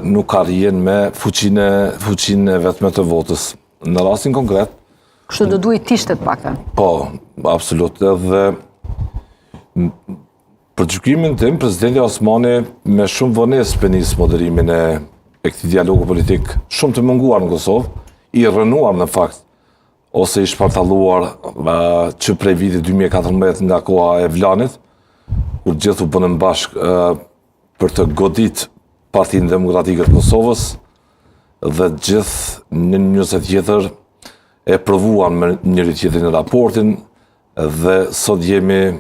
nuk arjen me fuqinë vetme të votës. Në rastin konkret... Kështu do duhet t'ishte të paktën? Po, absolut. Edhe për gjykimin tim, presidenti Osmani me shumë vonesë penis moderimin e këtij dialogu politik shumë të munguar në Kosovë, i rënuar në fakt, ose i shpartalluar që prej vitit 2014 nga koha e Vlanit, kur gjithu bënën bashkë për të godit Partinë Demokratike të Kosovës, dhe gjithë në njëse tjetër e provuan me njëri tjetrin në raportin, dhe sot jemi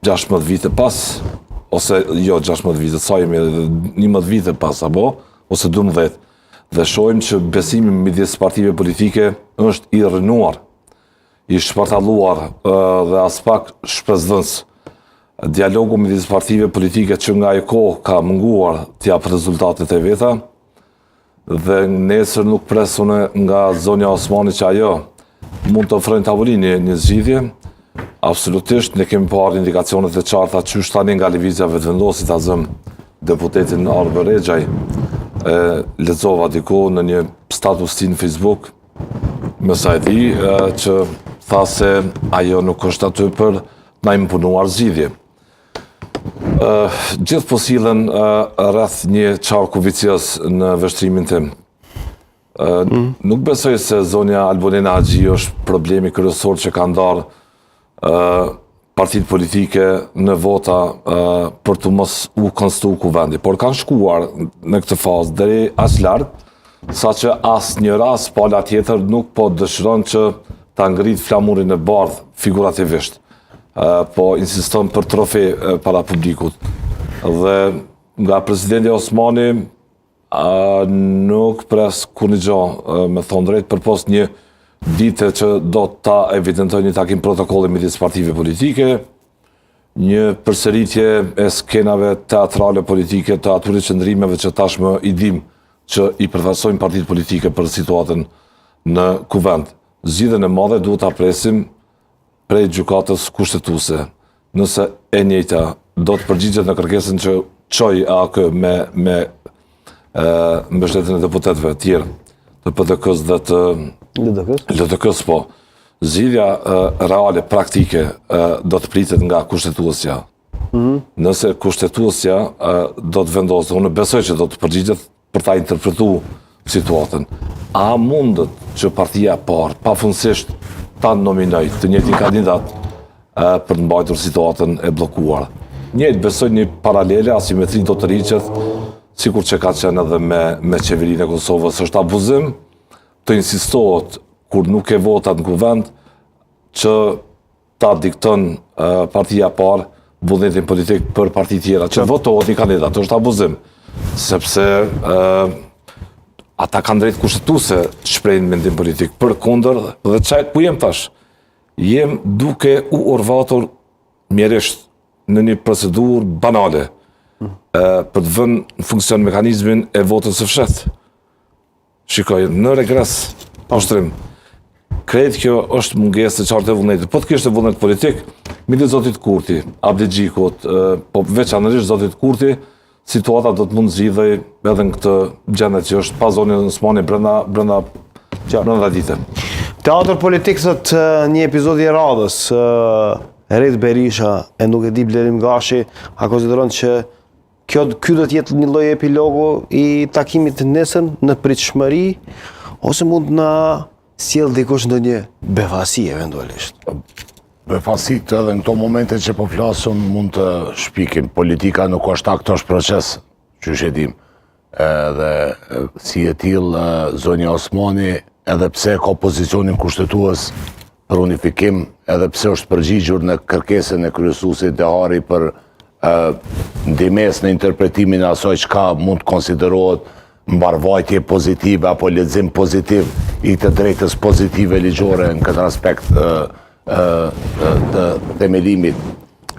16 vite pas, ose jo 16 vite, sa jemi 11 vite pas, apo, ose 12, dhe shohim që besimi midis partive politike është i rënuar, i shpartalluar dhe as pak shpresdhënës. Dialogu midis partive politike që nga e kohë ka munguar t'jap rezultatet e veta, dhe nesër nuk presune nga zonja Osmani që ajo mund të ofrojnë tavolinë një zgjidhje. Absolutisht, ne kemi parë indikacionet e qarta që tani nga lëvizja vetëvendosit ta zëm deputetin Arber Exhaj, lexova diku në një status në Facebook, më sa e di, që tha se ajo nuk është aty për na imponuar zgjidhje. Gjithë po sillen rreth një qarku vicioz në vështrimin tim. Nuk besoj se zonja Albonina Agji është problemi kryesor që ka ndarë partitë politike në vota për të mos u konstituu kuvendi, por kanë shkuar në këtë fazë deri aq larg, saqë asnjë rast pala tjetër nuk po dëshiron që ta ngrit flamurin e bardhë figurativisht, po insiston për trofe para publikut. Dhe nga presidenti Osmani nuk pres kur një gjë, me thonë drejt, përpos një dite që do ta evidentoj një takim protokolli midis partive politike, një përsëritje e skenave teatrale politike të atyre qëndrimeve që tashmë i dim që i përfaqësojnë partitë politike për situatën në kuvend. Zgjidhjen e madhe duhet ta presim prej gjykatës kushtetuese. Nëse e njëjta do të përgjigjet në kërkesën që çoi AK me mbështetjen e deputetëve të tjerë të PDK-s dhe të LDK-s, po. Zgjidhja reale, praktike, do të pritet nga kushtetuesja. Nëse kushtetuesja do të vendosë, unë besoj që do të përgjigjet për ta interpretuar situatën. A mundet që partia e parë pafundësisht ta nominoj të njëjtin kandidat për të mbajtur situatën e bllokuar? Njëjtë besoj një paralele, asimetri do të rriqet, sikur që ka qenë edhe me qeverinë e Kosovës. Është abuzim të insistohet kur nuk e votat në kuvend që ta dikton partia parë vullnetin politik për parti tjera, që votohet një kandidat. Është abuzim, sepse ata kanë drejt kushtetuese të shprehin mendim politik. Përkundër, dhe çajt ku jem tash, jem duke u urvatur mjerisht në një procedurë banale, për të vënë në funksion mekanizmin e votës së fshehtë. Shikoj, në regres, ushtrim, krejt kjo është mungesë të qartë e vullnetit. Po të kishte vullnet politik, midis zotit Kurti, Abdi Gjikut, po veçanërisht zotit Kurti, situata do të mund zgjidhej edhe në këtë gjendje që është pa zonën Osmani brenda dite. Teatr politik thot një episod i radhës, Red Berisha e nuk e di Blerim Gashi, a konsideron që ky do të jetë një lloj epilogu i takimit të nesër në pritshmëri, ose mund na sjell dikush ndonjë befasi eventualisht? Befasit edhe në këto momente që po flasim mund të shpikim. Politika nuk është akt, është proces, që shedim. Edhe si e tillë zonja Osmani, edhe pse ka pozicionin kushtetues për unifikim, edhe pse është përgjigjur në kërkesën e kryesuesit Dehari për ndimes në interpretimin e asaj çka mund të konsiderohet mbarvajtje pozitive apo lexim pozitiv i të drejtës pozitive ligjore në këtë aspekt të themelimit,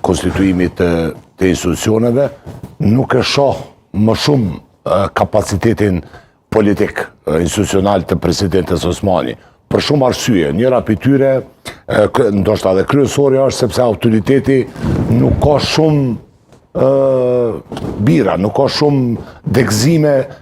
konstituimit të institucioneve, nuk e shoh më shumë kapacitetin politik institucional të presidentes Osmani. Për shumë arsye, njëra prej tyre, ndoshta edhe kryesorja është sepse autoriteti nuk ka shumë bira, nuk ka shumë degëzime